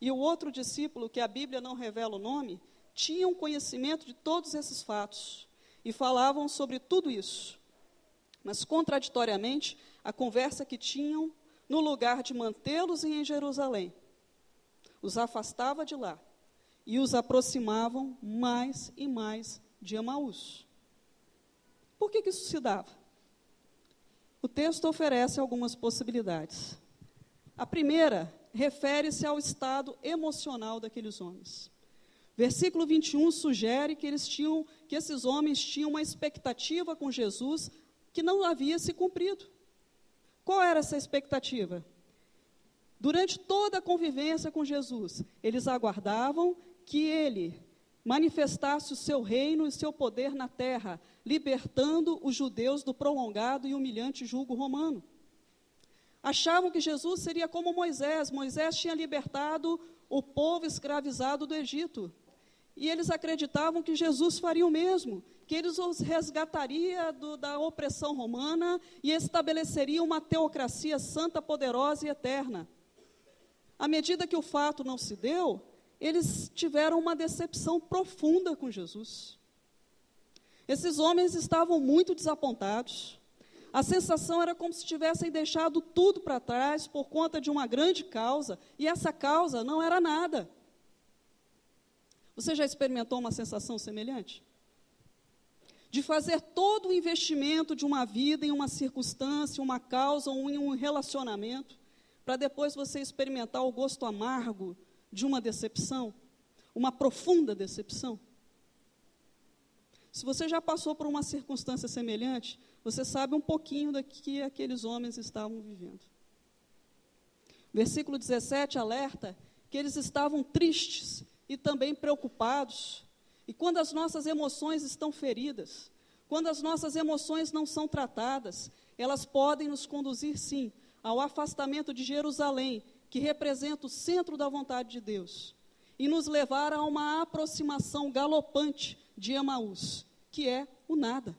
e o outro discípulo, que a Bíblia não revela o nome, tinham conhecimento de todos esses fatos e falavam sobre tudo isso. Mas, contraditoriamente, a conversa que tinham, no lugar de mantê-los em Jerusalém, os afastava de lá e os aproximavam mais e mais de Emaús. Por que isso se dava? O texto oferece algumas possibilidades. A primeira refere-se ao estado emocional daqueles homens. Versículo 21 sugere que esses homens tinham uma expectativa com Jesus que não havia se cumprido. Qual era essa expectativa? Durante toda a convivência com Jesus, eles aguardavam que ele manifestasse o seu reino e seu poder na terra, libertando os judeus do prolongado e humilhante jugo romano. Achavam que Jesus seria como Moisés. Moisés tinha libertado o povo escravizado do Egito. E eles acreditavam que Jesus faria o mesmo, que ele os resgataria da opressão romana e estabeleceria uma teocracia santa, poderosa e eterna. À medida que o fato não se deu, eles tiveram uma decepção profunda com Jesus. Esses homens estavam muito desapontados. A sensação era como se tivessem deixado tudo para trás por conta de uma grande causa, e essa causa não era nada. Você já experimentou uma sensação semelhante? De fazer todo o investimento de uma vida em uma circunstância, uma causa ou em um relacionamento, para depois você experimentar o gosto amargo de uma decepção, uma profunda decepção? Se você já passou por uma circunstância semelhante, você sabe um pouquinho do que aqueles homens estavam vivendo. Versículo 17 alerta que eles estavam tristes e também preocupados. E quando as nossas emoções estão feridas, quando as nossas emoções não são tratadas, elas podem nos conduzir, sim, ao afastamento de Jerusalém, que representa o centro da vontade de Deus, e nos levar a uma aproximação galopante de Emaús, que é o nada.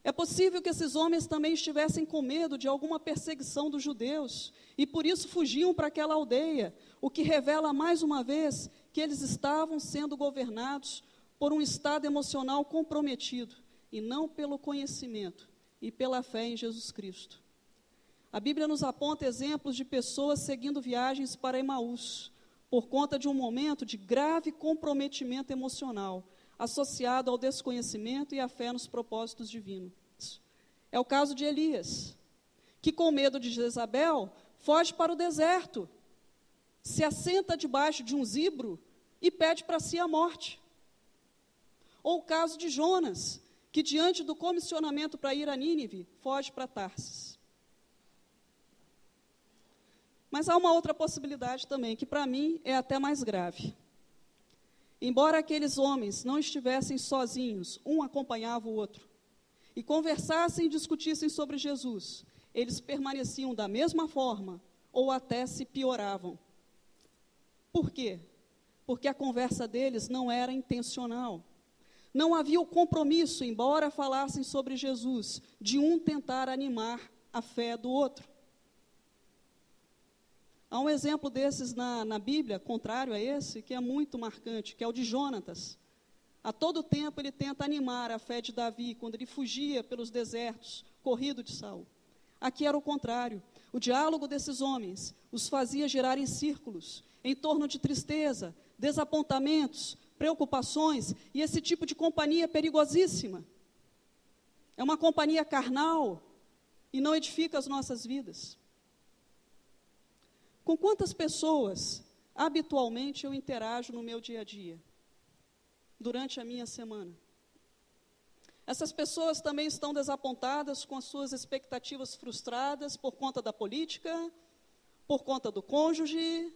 É possível que esses homens também estivessem com medo de alguma perseguição dos judeus, e por isso fugiam para aquela aldeia, o que revela mais uma vez que eles estavam sendo governados por um estado emocional comprometido, e não pelo conhecimento e pela fé em Jesus Cristo. A Bíblia nos aponta exemplos de pessoas seguindo viagens para Emaús, por conta de um momento de grave comprometimento emocional, associado ao desconhecimento e à fé nos propósitos divinos. É o caso de Elias, que com medo de Jezabel, foge para o deserto, se assenta debaixo de um zibro e pede para si a morte. Ou o caso de Jonas, que diante do comissionamento para ir a Nínive, foge para Tarsis. Mas há uma outra possibilidade também, que para mim é até mais grave. Embora aqueles homens não estivessem sozinhos, um acompanhava o outro, e conversassem e discutissem sobre Jesus, eles permaneciam da mesma forma, ou até se pioravam. Por quê? Porque a conversa deles não era intencional. Não havia o compromisso, embora falassem sobre Jesus, de um tentar animar a fé do outro. Há um exemplo desses na Bíblia, contrário a esse, que é muito marcante, que é o de Jonatas. A todo tempo ele tenta animar a fé de Davi, quando ele fugia pelos desertos, corrido de Saul. Aqui era o contrário. O diálogo desses homens os fazia girar em círculos, em torno de tristeza, desapontamentos, preocupações, e esse tipo de companhia é perigosíssima. É uma companhia carnal e não edifica as nossas vidas. Com quantas pessoas, habitualmente, eu interajo no meu dia a dia, durante a minha semana? Essas pessoas também estão desapontadas, com as suas expectativas frustradas por conta da política, por conta do cônjuge,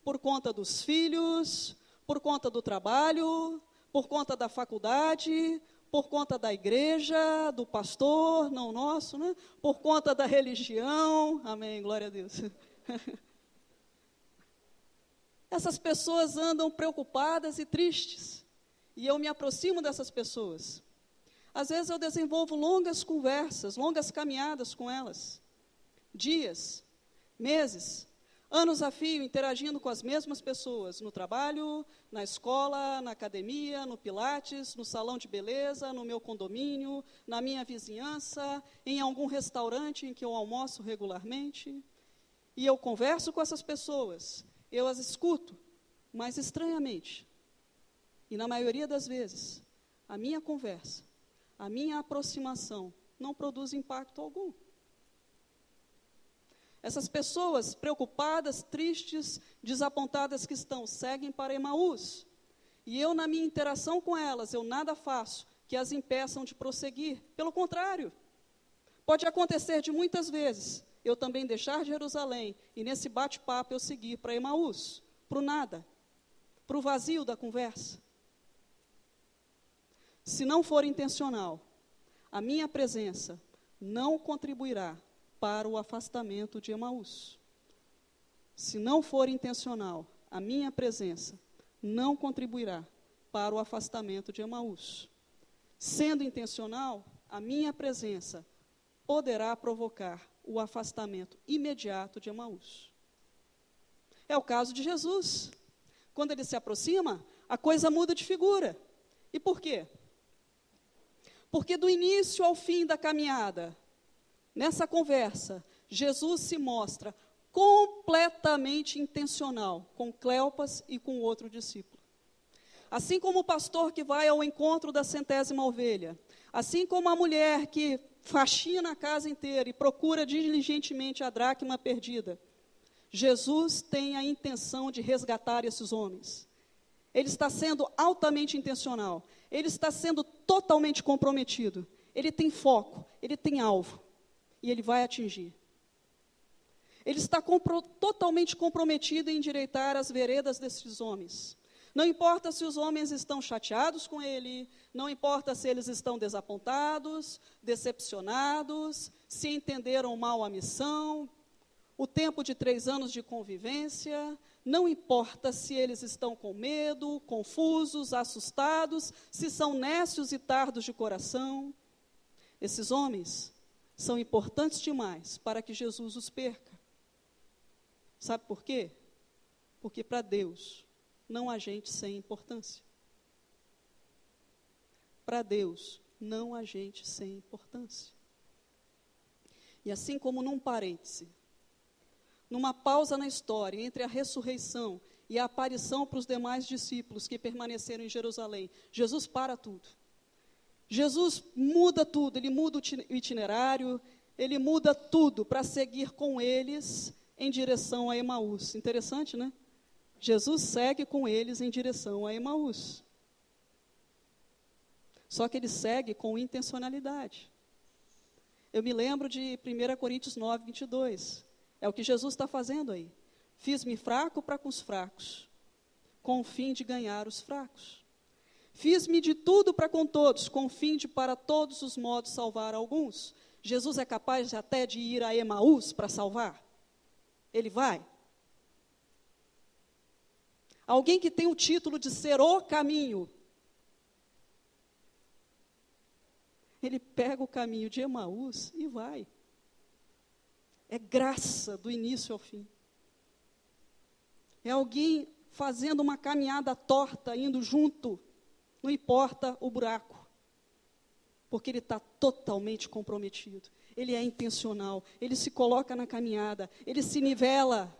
por conta dos filhos, por conta do trabalho, por conta da faculdade, por conta da igreja, do pastor, não nosso, né? Por conta da religião. Amém, glória a Deus. Essas pessoas andam preocupadas e tristes, e eu me aproximo dessas pessoas. Às vezes eu desenvolvo longas conversas, longas caminhadas com elas, dias, meses, Anos a fio, interagindo com as mesmas pessoas, no trabalho, na escola, na academia, no pilates, no salão de beleza, no meu condomínio, na minha vizinhança, em algum restaurante em que eu almoço regularmente. E eu converso com essas pessoas, eu as escuto, mas estranhamente. E na maioria das vezes, a minha conversa, a minha aproximação não produz impacto algum. Essas pessoas preocupadas, tristes, desapontadas que estão, seguem para Emaús. E eu, na minha interação com elas, eu nada faço que as impeçam de prosseguir. Pelo contrário, pode acontecer de muitas vezes eu também deixar Jerusalém e nesse bate-papo eu seguir para Emaús, para o nada, para o vazio da conversa. Se não for intencional, a minha presença não contribuirá para o afastamento de Emaús. Se não for intencional, a minha presença não contribuirá para o afastamento de Emaús. Sendo intencional, a minha presença poderá provocar o afastamento imediato de Emaús. É o caso de Jesus. Quando ele se aproxima, a coisa muda de figura. E por quê? Porque do início ao fim da caminhada, nessa conversa, Jesus se mostra completamente intencional com Cleopas e com o outro discípulo. Assim como o pastor que vai ao encontro da 100ª ovelha, assim como a mulher que faxina a casa inteira e procura diligentemente a dracma perdida, Jesus tem a intenção de resgatar esses homens. Ele está sendo altamente intencional, ele está sendo totalmente comprometido, ele tem foco, ele tem alvo. E ele vai atingir. Ele está totalmente comprometido em endireitar as veredas desses homens. Não importa se os homens estão chateados com ele, não importa se eles estão desapontados, decepcionados, se entenderam mal a missão, o tempo de 3 anos de convivência, não importa se eles estão com medo, confusos, assustados, se são nécios e tardos de coração. Esses homens são importantes demais para que Jesus os perca. Sabe por quê? Porque para Deus não há gente sem importância. Para Deus não há gente sem importância. E assim como num parêntese, numa pausa na história entre a ressurreição e a aparição para os demais discípulos que permaneceram em Jerusalém, Jesus para tudo. Jesus muda tudo, ele muda o itinerário, ele muda tudo para seguir com eles em direção a Emaús. Interessante, né? Jesus segue com eles em direção a Emaús. Só que ele segue com intencionalidade. Eu me lembro de 1 Coríntios 9, 22. É o que Jesus está fazendo aí. Fiz-me fraco para com os fracos, com o fim de ganhar os fracos. Fiz-me de tudo para com todos, com o fim de, para todos os modos, salvar alguns. Jesus é capaz até de ir a Emaús para salvar? Ele vai. Alguém que tem o título de ser o caminho, ele pega o caminho de Emaús e vai. É graça do início ao fim. É alguém fazendo uma caminhada torta, indo junto. Não importa o buraco, porque ele está totalmente comprometido, ele é intencional, ele se coloca na caminhada, ele se nivela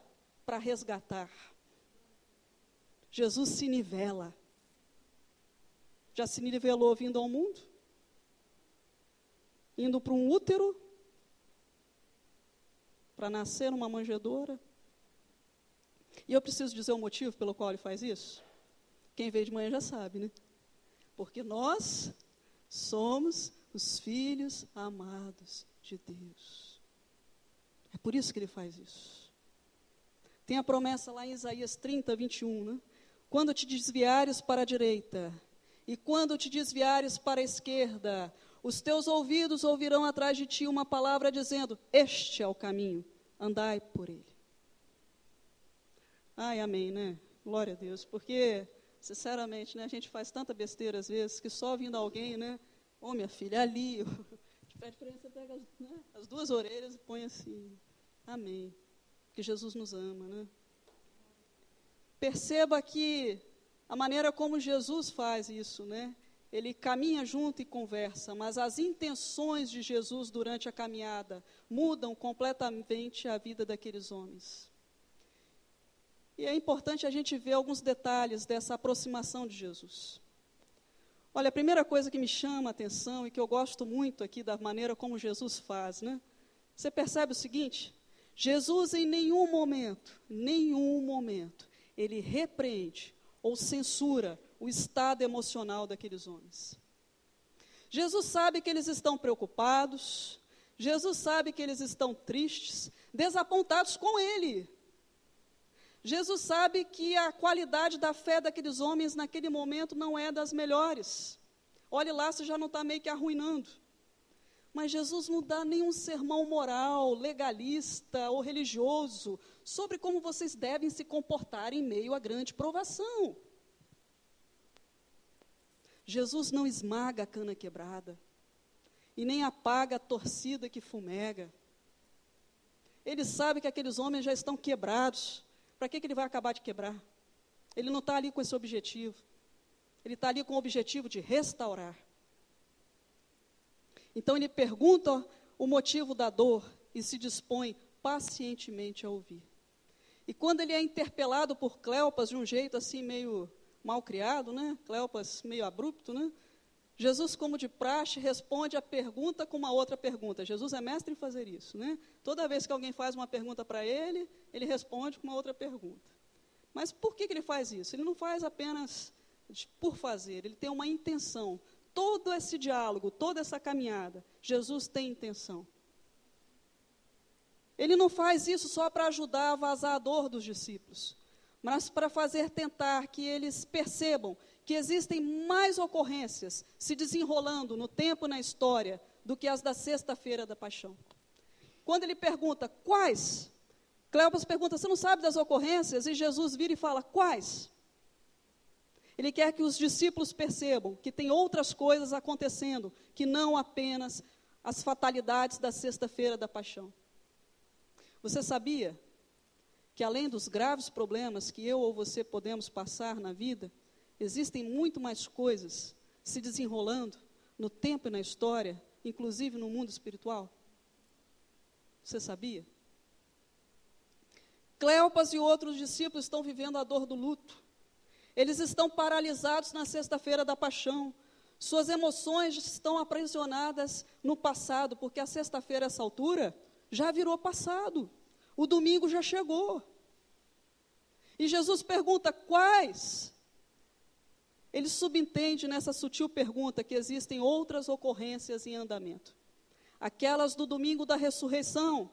para resgatar. Jesus se nivela. Já se nivelou vindo ao mundo? Indo para um útero, para nascer numa manjedoura? E eu preciso dizer o motivo pelo qual ele faz isso? Quem veio de manhã já sabe, né? Porque nós somos os filhos amados de Deus. É por isso que ele faz isso. Tem a promessa lá em Isaías 30, 21, né? Quando te desviares para a direita, e quando te desviares para a esquerda, os teus ouvidos ouvirão atrás de ti uma palavra dizendo, este é o caminho, andai por ele. Ai, amém, né? Glória a Deus, porque... Sinceramente, né, a gente faz tanta besteira às vezes, que só ouvindo alguém, né, minha filha, ali, te pede para você pega as 2 orelhas e põe assim, amém. que Jesus nos ama, né? Perceba que a maneira como Jesus faz isso, né? Ele caminha junto e conversa, mas as intenções de Jesus durante a caminhada mudam completamente a vida daqueles homens. E é importante a gente ver alguns detalhes dessa aproximação de Jesus. Olha, a primeira coisa que me chama a atenção e que eu gosto muito aqui da maneira como Jesus faz, né? Você percebe o seguinte? Jesus em nenhum momento, ele repreende ou censura o estado emocional daqueles homens. Jesus sabe que eles estão preocupados, Jesus sabe que eles estão tristes, desapontados com ele. Jesus sabe que a qualidade da fé daqueles homens naquele momento não é das melhores. Olhe lá, você já não está meio que arruinando. Mas Jesus não dá nenhum sermão moral, legalista ou religioso sobre como vocês devem se comportar em meio à grande provação. Jesus não esmaga a cana quebrada e nem apaga a torcida que fumega. Ele sabe que aqueles homens já estão quebrados. Para que ele vai acabar de quebrar? Ele não está ali com esse objetivo. Ele está ali com o objetivo de restaurar. Então ele pergunta o motivo da dor e se dispõe pacientemente a ouvir. E quando ele é interpelado por Cleopas de um jeito assim meio mal criado, né? Cleopas meio abrupto, né? Jesus, como de praxe, responde a pergunta com uma outra pergunta. Jesus é mestre em fazer isso, né? Toda vez que alguém faz uma pergunta para ele, ele responde com uma outra pergunta. Mas por que ele faz isso? Ele não faz apenas por fazer, ele tem uma intenção. Todo esse diálogo, toda essa caminhada, Jesus tem intenção. Ele não faz isso só para ajudar a vazar a dor dos discípulos, mas para fazer tentar que eles percebam que existem mais ocorrências se desenrolando no tempo e na história do que as da sexta-feira da paixão. Quando ele pergunta, quais? Cleopas pergunta, você não sabe das ocorrências? E Jesus vira e fala, quais? Ele quer que os discípulos percebam que tem outras coisas acontecendo, que não apenas as fatalidades da sexta-feira da paixão. Você sabia que além dos graves problemas que eu ou você podemos passar na vida, existem muito mais coisas se desenrolando no tempo e na história, inclusive no mundo espiritual? Você sabia? Cleopas e outros discípulos estão vivendo a dor do luto. Eles estão paralisados na sexta-feira da paixão. Suas emoções estão aprisionadas no passado, porque a sexta-feira, a essa altura, já virou passado. O domingo já chegou. E Jesus pergunta, quais? Ele subentende nessa sutil pergunta que existem outras ocorrências em andamento. Aquelas do domingo da ressurreição,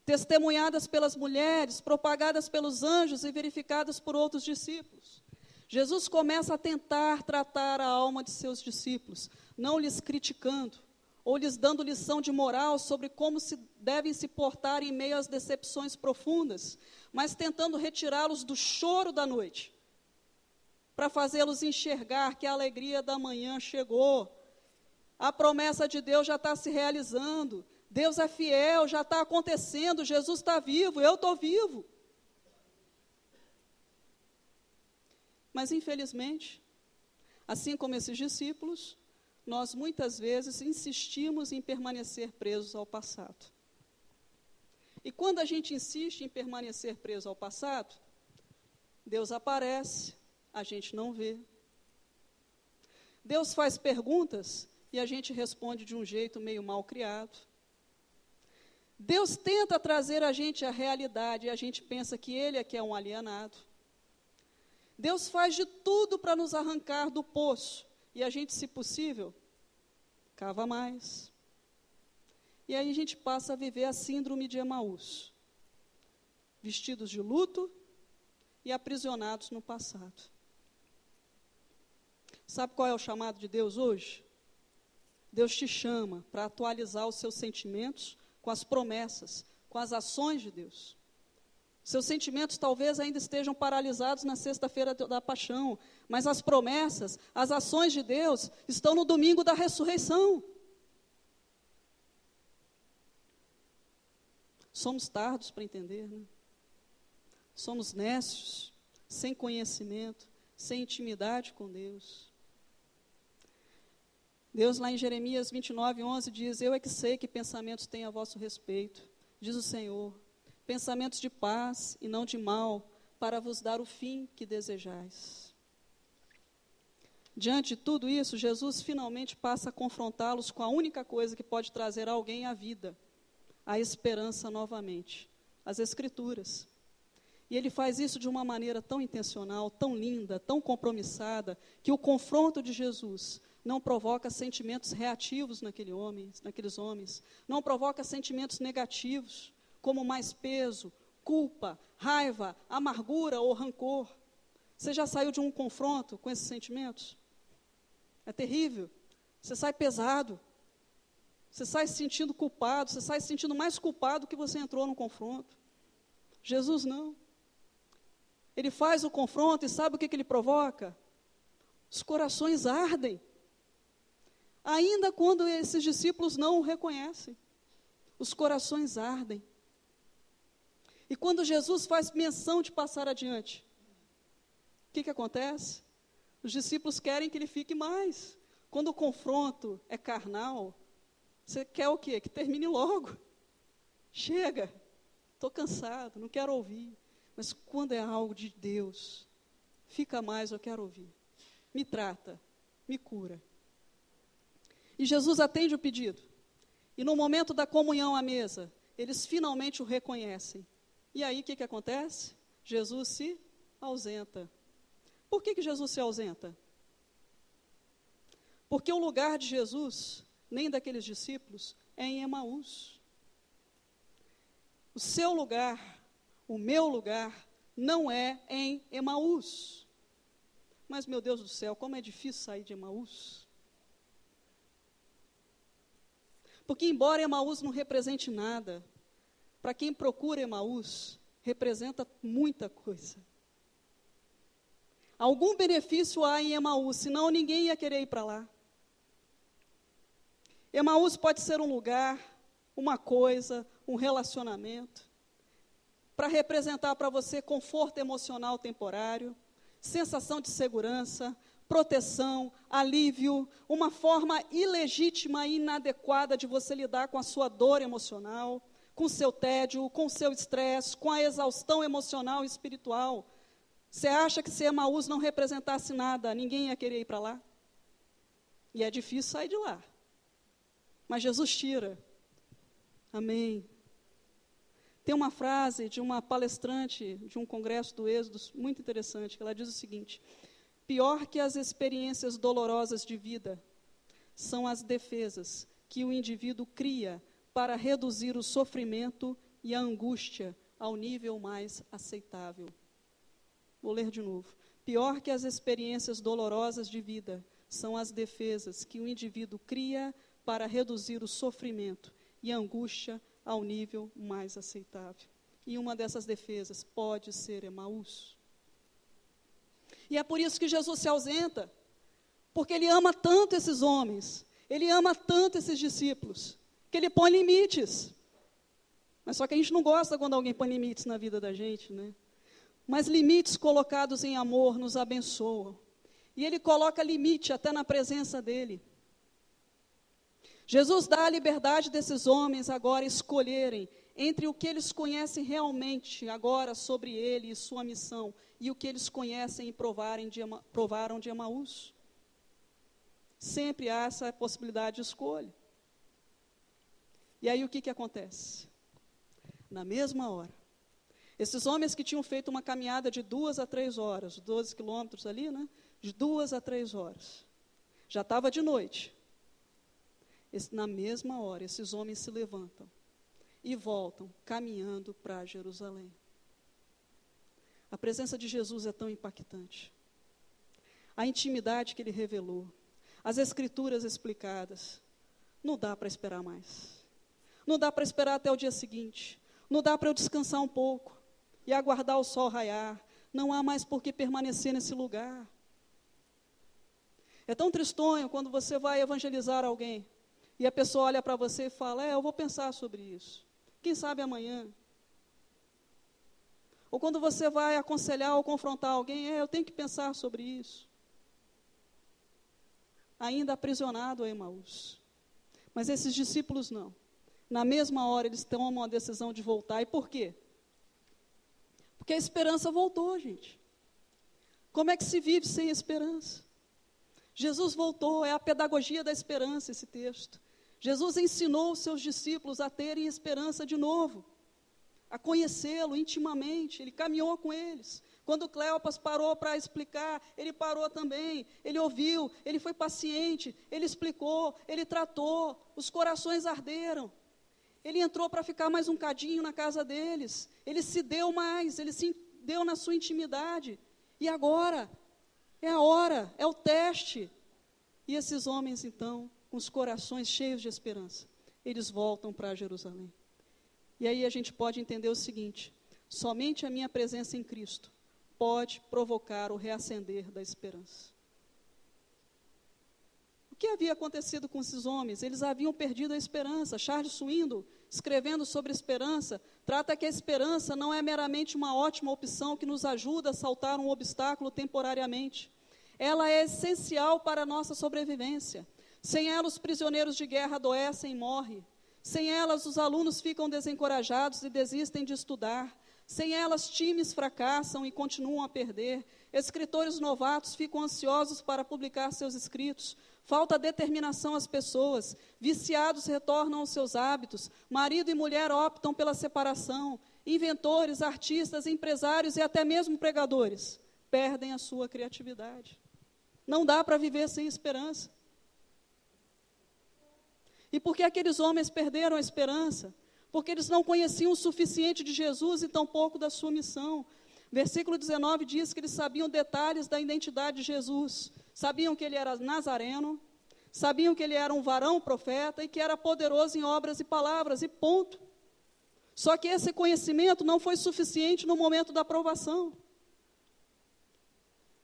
testemunhadas pelas mulheres, propagadas pelos anjos e verificadas por outros discípulos. Jesus começa a tentar tratar a alma de seus discípulos, não lhes criticando, ou lhes dando lição de moral sobre como se devem se portar em meio às decepções profundas, mas tentando retirá-los do choro da noite, para fazê-los enxergar que a alegria da manhã chegou. A promessa de Deus já está se realizando, Deus é fiel, já está acontecendo, Jesus está vivo, eu estou vivo. Mas, infelizmente, assim como esses discípulos, nós muitas vezes insistimos em permanecer presos ao passado. E quando a gente insiste em permanecer preso ao passado, Deus aparece, a gente não vê. Deus faz perguntas e a gente responde de um jeito meio mal criado. Deus tenta trazer a gente à realidade e a gente pensa que Ele é que é um alienado. Deus faz de tudo para nos arrancar do poço. E a gente, se possível, cava mais. E aí a gente passa a viver a síndrome de Emaús. Vestidos de luto e aprisionados no passado. Sabe qual é o chamado de Deus hoje? Deus te chama para atualizar os seus sentimentos com as promessas, com as ações de Deus. Seus sentimentos talvez ainda estejam paralisados na sexta-feira da paixão, mas as promessas, as ações de Deus estão no domingo da ressurreição. Somos tardos para entender, né? Somos nécios, sem conhecimento, sem intimidade com Deus. Deus lá em Jeremias 29:11 diz: eu é que sei que pensamentos tenho a vosso respeito, diz o Senhor, pensamentos de paz e não de mal, para vos dar o fim que desejais. Diante de tudo isso, Jesus finalmente passa a confrontá-los com a única coisa que pode trazer alguém à vida, a esperança novamente, as Escrituras. E ele faz isso de uma maneira tão intencional, tão linda, tão compromissada, que o confronto de Jesus não provoca sentimentos reativos naqueles homens, não provoca sentimentos negativos, como mais peso, culpa, raiva, amargura ou rancor. Você já saiu de um confronto com esses sentimentos? É terrível. Você sai pesado. Você sai se sentindo culpado, você sai se sentindo mais culpado que você entrou no confronto. Jesus não. Ele faz o confronto e sabe o que ele provoca? Os corações ardem. Ainda quando esses discípulos não o reconhecem, os corações ardem. E quando Jesus faz menção de passar adiante, o que acontece? Os discípulos querem que ele fique mais. Quando o confronto é carnal, você quer o quê? Que termine logo. Chega, estou cansado, não quero ouvir. Mas quando é algo de Deus, fica mais, eu quero ouvir. Me trata, me cura. E Jesus atende o pedido. E no momento da comunhão à mesa, eles finalmente o reconhecem. E aí o que acontece? Jesus se ausenta. Por que Jesus se ausenta? Porque o lugar de Jesus, nem daqueles discípulos, é em Emaús. O seu lugar, o meu lugar, não é em Emaús. Mas, meu Deus do céu, como é difícil sair de Emaús. Porque, embora Emaús não represente nada, para quem procura Emaús, representa muita coisa. Algum benefício há em Emaús, senão ninguém ia querer ir para lá. Emaús pode ser um lugar, uma coisa, um relacionamento, para representar para você conforto emocional temporário, sensação de segurança, proteção, alívio, uma forma ilegítima e inadequada de você lidar com a sua dor emocional, com o seu tédio, com o seu estresse, com a exaustão emocional e espiritual. Você acha que se Emaús não representasse nada, ninguém ia querer ir para lá? E é difícil sair de lá. Mas Jesus tira. Amém. Tem uma frase de uma palestrante de um congresso do Êxodo muito interessante, que ela diz o seguinte: pior que as experiências dolorosas de vida são as defesas que o indivíduo cria para reduzir o sofrimento e a angústia ao nível mais aceitável. Vou ler de novo. Pior que as experiências dolorosas de vida são as defesas que o indivíduo cria para reduzir o sofrimento e a angústia ao nível mais aceitável. E uma dessas defesas pode ser Emaús. E é por isso que Jesus se ausenta, porque ele ama tanto esses homens, ele ama tanto esses discípulos, que ele põe limites. Mas só que a gente não gosta quando alguém põe limites na vida da gente, né? Mas limites colocados em amor nos abençoam. E ele coloca limite até na presença dele. Jesus dá a liberdade desses homens agora escolherem entre o que eles conhecem realmente agora sobre ele e sua missão e o que eles conhecem e provaram de Emaús. Sempre há essa possibilidade de escolha. E aí o que acontece? Na mesma hora, esses homens que tinham feito uma caminhada de 2 a 3 horas, 12 quilômetros ali, né? De 2 a 3 horas. Já estava de noite. Na mesma hora, esses homens se levantam e voltam caminhando para Jerusalém. A presença de Jesus é tão impactante. A intimidade que ele revelou, as escrituras explicadas, não dá para esperar mais. Não dá para esperar até o dia seguinte. Não dá para eu descansar um pouco e aguardar o sol raiar. Não há mais por que permanecer nesse lugar. É tão tristonho quando você vai evangelizar alguém e a pessoa olha para você e fala: eu vou pensar sobre isso. Quem sabe amanhã. Ou quando você vai aconselhar ou confrontar alguém, eu tenho que pensar sobre isso. Ainda aprisionado a Emaús. Mas esses discípulos não. Na mesma hora eles tomam a decisão de voltar. E por quê? Porque a esperança voltou, gente. Como é que se vive sem esperança? Jesus voltou, é a pedagogia da esperança esse texto. Jesus ensinou os seus discípulos a terem esperança de novo, a conhecê-lo intimamente, ele caminhou com eles. Quando Cleopas parou para explicar, ele parou também, ele ouviu, ele foi paciente, ele explicou, ele tratou, os corações arderam. Ele entrou para ficar mais um cadinho na casa deles, ele se deu mais, ele se deu na sua intimidade. E agora, é a hora, é o teste. E esses homens, então, com os corações cheios de esperança, eles voltam para Jerusalém. E aí a gente pode entender o seguinte: somente a minha presença em Cristo pode provocar o reacender da esperança. O que havia acontecido com esses homens? Eles haviam perdido a esperança. Charles Swindoll, escrevendo sobre esperança, trata que a esperança não é meramente uma ótima opção que nos ajuda a saltar um obstáculo temporariamente. Ela é essencial para a nossa sobrevivência. Sem ela, os prisioneiros de guerra adoecem e morrem. Sem elas, os alunos ficam desencorajados e desistem de estudar. Sem elas, times fracassam e continuam a perder. Escritores novatos ficam ansiosos para publicar seus escritos. Falta determinação às pessoas. Viciados retornam aos seus hábitos. Marido e mulher optam pela separação. Inventores, artistas, empresários e até mesmo pregadores perdem a sua criatividade. Não dá para viver sem esperança. E por que aqueles homens perderam a esperança? Porque eles não conheciam o suficiente de Jesus e tampouco da sua missão. Versículo 19 diz que eles sabiam detalhes da identidade de Jesus. Sabiam que ele era nazareno, sabiam que ele era um varão profeta e que era poderoso em obras e palavras, e ponto. Só que esse conhecimento não foi suficiente no momento da provação.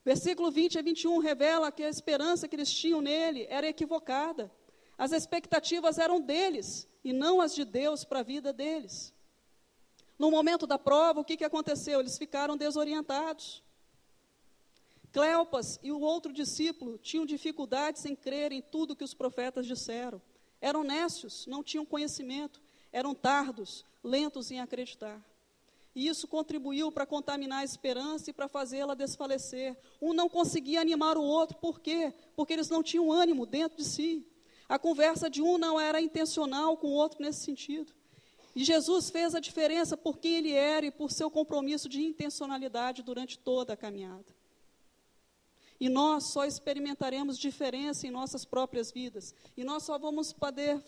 Versículo 20 a 21 revela que a esperança que eles tinham nele era equivocada. As expectativas eram deles e não as de Deus para a vida deles. No momento da prova, o que aconteceu? Eles ficaram desorientados. Cleopas e o outro discípulo tinham dificuldades em crer em tudo que os profetas disseram. Eram nécios, não tinham conhecimento, eram tardos, lentos em acreditar. E isso contribuiu para contaminar a esperança e para fazê-la desfalecer. Um não conseguia animar o outro, por quê? Porque eles não tinham ânimo dentro de si. A conversa de um não era intencional com o outro nesse sentido. E Jesus fez a diferença por quem ele era e por seu compromisso de intencionalidade durante toda a caminhada. E nós só experimentaremos diferença em nossas próprias vidas. E nós só vamos poder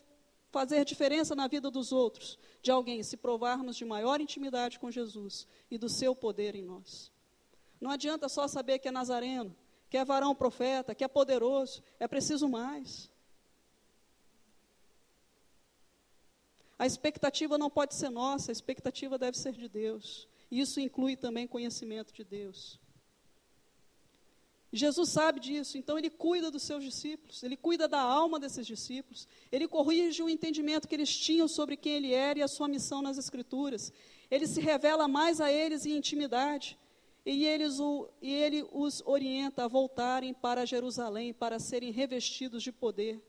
fazer diferença na vida dos outros, de alguém, se provarmos de maior intimidade com Jesus e do seu poder em nós. Não adianta só saber que é nazareno, que é varão profeta, que é poderoso, é preciso mais. A expectativa não pode ser nossa, a expectativa deve ser de Deus. E isso inclui também conhecimento de Deus. Jesus sabe disso, então ele cuida dos seus discípulos, ele cuida da alma desses discípulos, ele corrige o entendimento que eles tinham sobre quem ele era e a sua missão nas Escrituras. Ele se revela mais a eles em intimidade, e ele os orienta a voltarem para Jerusalém, para serem revestidos de poder.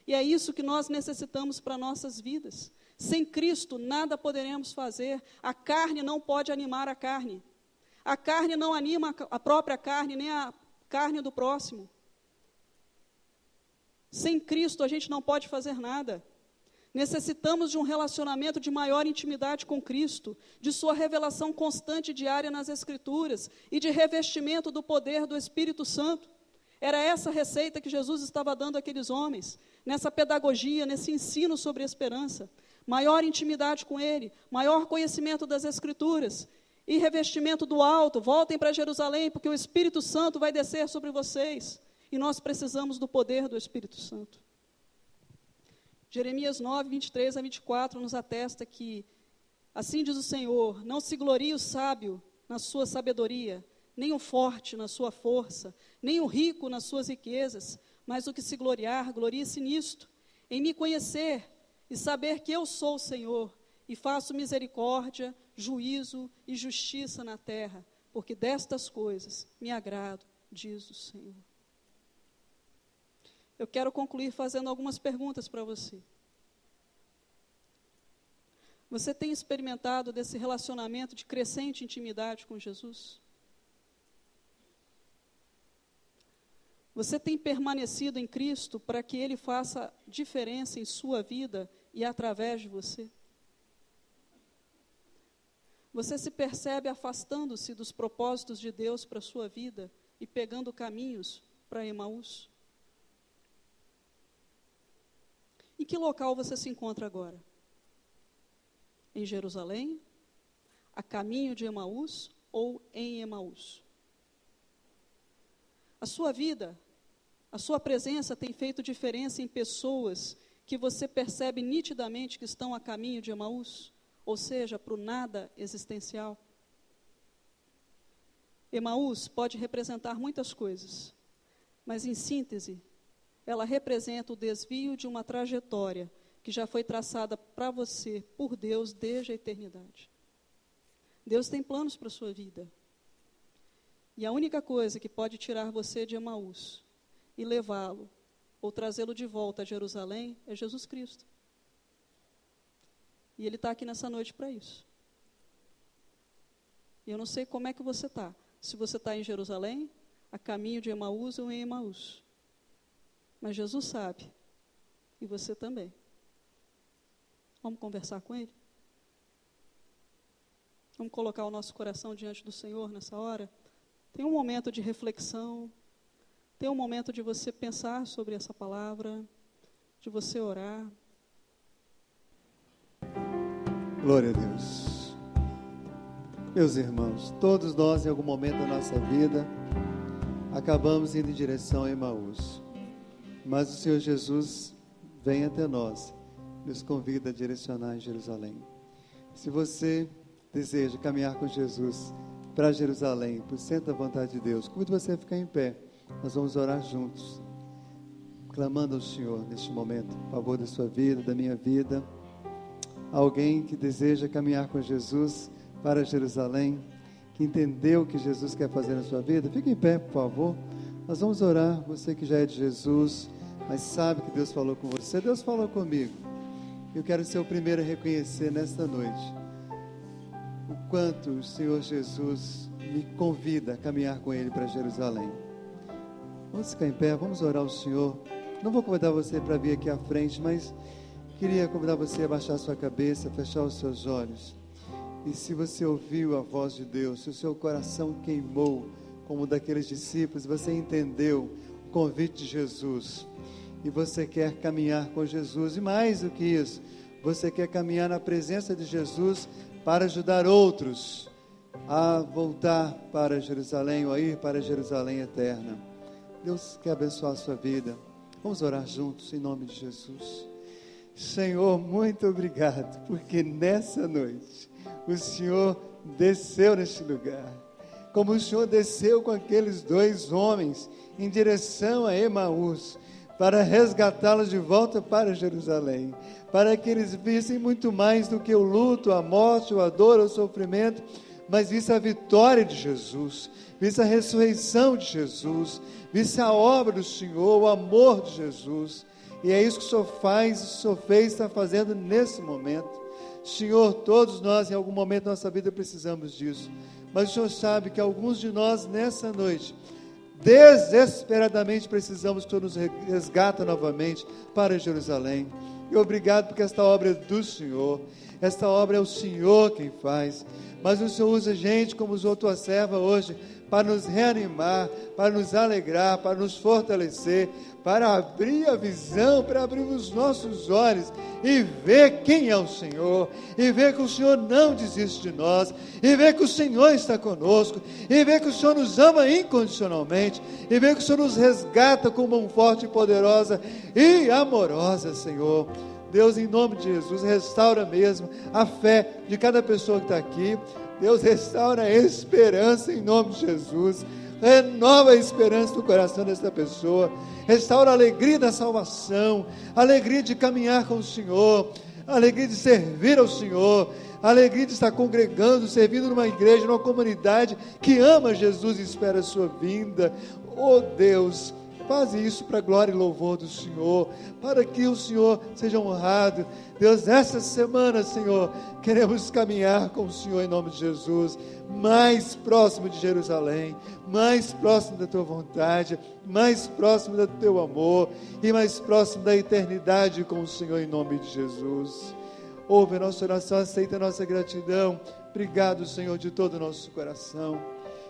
E é isso que nós necessitamos para nossas vidas. Sem Cristo, nada poderemos fazer. A carne não pode animar a carne. A carne não anima a própria carne, nem a carne do próximo. Sem Cristo, a gente não pode fazer nada. Necessitamos de um relacionamento de maior intimidade com Cristo, de sua revelação constante e diária nas Escrituras e de revestimento do poder do Espírito Santo. Era essa receita que Jesus estava dando àqueles homens, nessa pedagogia, nesse ensino sobre esperança. Maior intimidade com Ele, maior conhecimento das Escrituras e revestimento do alto. Voltem para Jerusalém, porque o Espírito Santo vai descer sobre vocês. E nós precisamos do poder do Espírito Santo. Jeremias 9, 23 a 24 nos atesta que, assim diz o Senhor, não se glorie o sábio na sua sabedoria, nem o forte na sua força, nem o rico nas suas riquezas, mas o que se gloriar, glorie-se nisto, em me conhecer e saber que eu sou o Senhor, e faço misericórdia, juízo e justiça na terra, porque destas coisas me agrado, diz o Senhor. Eu quero concluir fazendo algumas perguntas para você. Você tem experimentado desse relacionamento de crescente intimidade com Jesus? Você tem permanecido em Cristo para que Ele faça diferença em sua vida e através de você? Você se percebe afastando-se dos propósitos de Deus para a sua vida e pegando caminhos para Emaús? Em que local você se encontra agora? Em Jerusalém, a caminho de Emaús ou em Emaús? A sua vida, a sua presença tem feito diferença em pessoas que você percebe nitidamente que estão a caminho de Emaús, ou seja, para o nada existencial? Emaús pode representar muitas coisas, mas em síntese, ela representa o desvio de uma trajetória que já foi traçada para você por Deus desde a eternidade. Deus tem planos para a sua vida. E a única coisa que pode tirar você de Emaús e levá-lo, ou trazê-lo de volta a Jerusalém, é Jesus Cristo. E Ele está aqui nessa noite para isso. E eu não sei como é que você está. Se você está em Jerusalém, a caminho de Emaús ou em Emaús. Mas Jesus sabe. E você também. Vamos conversar com Ele? Vamos colocar o nosso coração diante do Senhor nessa hora? Tem um momento de reflexão, tem um momento de você pensar sobre essa palavra, de você orar. Glória a Deus. Meus irmãos, todos nós em algum momento da nossa vida acabamos indo em direção a Emaús. Mas o Senhor Jesus vem até nós, nos convida a direcionar em Jerusalém. Se você deseja caminhar com Jesus para Jerusalém, por centro da vontade de Deus, convido você a ficar em pé. Nós vamos orar juntos, clamando ao Senhor neste momento, a favor da sua vida, da minha vida. Alguém que deseja caminhar com Jesus para Jerusalém, que entendeu o que Jesus quer fazer na sua vida, fique em pé, por favor. Nós vamos orar. Você que já é de Jesus, mas sabe que Deus falou com você, Deus falou comigo. Eu quero ser o primeiro a reconhecer nesta noite o quanto o Senhor Jesus me convida a caminhar com Ele para Jerusalém. Vamos ficar em pé, vamos orar ao Senhor. Não vou convidar você para vir aqui à frente, mas queria convidar você a baixar a sua cabeça, fechar os seus olhos. E se você ouviu a voz de Deus, se o seu coração queimou como daqueles discípulos, você entendeu o convite de Jesus, e você quer caminhar com Jesus, e mais do que isso, você quer caminhar na presença de Jesus para ajudar outros a voltar para Jerusalém, ou a ir para Jerusalém eterna. Deus quer abençoar a sua vida. Vamos orar juntos em nome de Jesus. Senhor, muito obrigado, porque nessa noite o Senhor desceu neste lugar, como o Senhor desceu com aqueles dois homens em direção a Emaús, para resgatá-los de volta para Jerusalém, para que eles vissem muito mais do que o luto, a morte, a dor, o sofrimento, mas vissem a vitória de Jesus, vissem a ressurreição de Jesus, vissem a obra do Senhor, o amor de Jesus. E é isso que o Senhor faz, o Senhor fez, está fazendo nesse momento. Senhor, todos nós em algum momento da nossa vida precisamos disso, mas o Senhor sabe que alguns de nós nessa noite desesperadamente precisamos que o Senhor nos resgata novamente para Jerusalém. E obrigado porque esta obra é do Senhor, esta obra é o Senhor quem faz, mas o Senhor usa gente como usou a tua serva hoje, para nos reanimar, para nos alegrar, para nos fortalecer, para abrir a visão, para abrir os nossos olhos e ver quem é o Senhor, e ver que o Senhor não desiste de nós, e ver que o Senhor está conosco, e ver que o Senhor nos ama incondicionalmente, e ver que o Senhor nos resgata com mão forte e poderosa e amorosa, Senhor. Deus, em nome de Jesus, restaura mesmo a fé de cada pessoa que está aqui. Deus, restaura a esperança em nome de Jesus. Renova a esperança no coração desta pessoa. Restaura a alegria da salvação, a alegria de caminhar com o Senhor, a alegria de servir ao Senhor, a alegria de estar congregando, servindo numa igreja, numa comunidade que ama Jesus e espera a sua vinda. Oh Deus, faz isso para a glória e louvor do Senhor, para que o Senhor seja honrado. Deus, essa semana, Senhor, queremos caminhar com o Senhor em nome de Jesus, mais próximo de Jerusalém, mais próximo da Tua vontade, mais próximo do Teu amor e mais próximo da eternidade com o Senhor em nome de Jesus. Ouve a nossa oração, aceita a nossa gratidão. Obrigado, Senhor, de todo o nosso coração.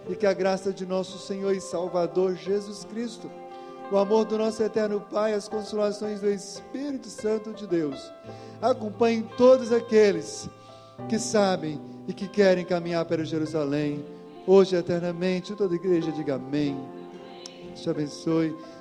E que a graça de nosso Senhor e Salvador Jesus Cristo, o amor do nosso eterno Pai, as consolações do Espírito Santo de Deus, acompanhem todos aqueles que sabem e que querem caminhar para Jerusalém, hoje e eternamente. Toda a igreja diga amém. Deus te abençoe.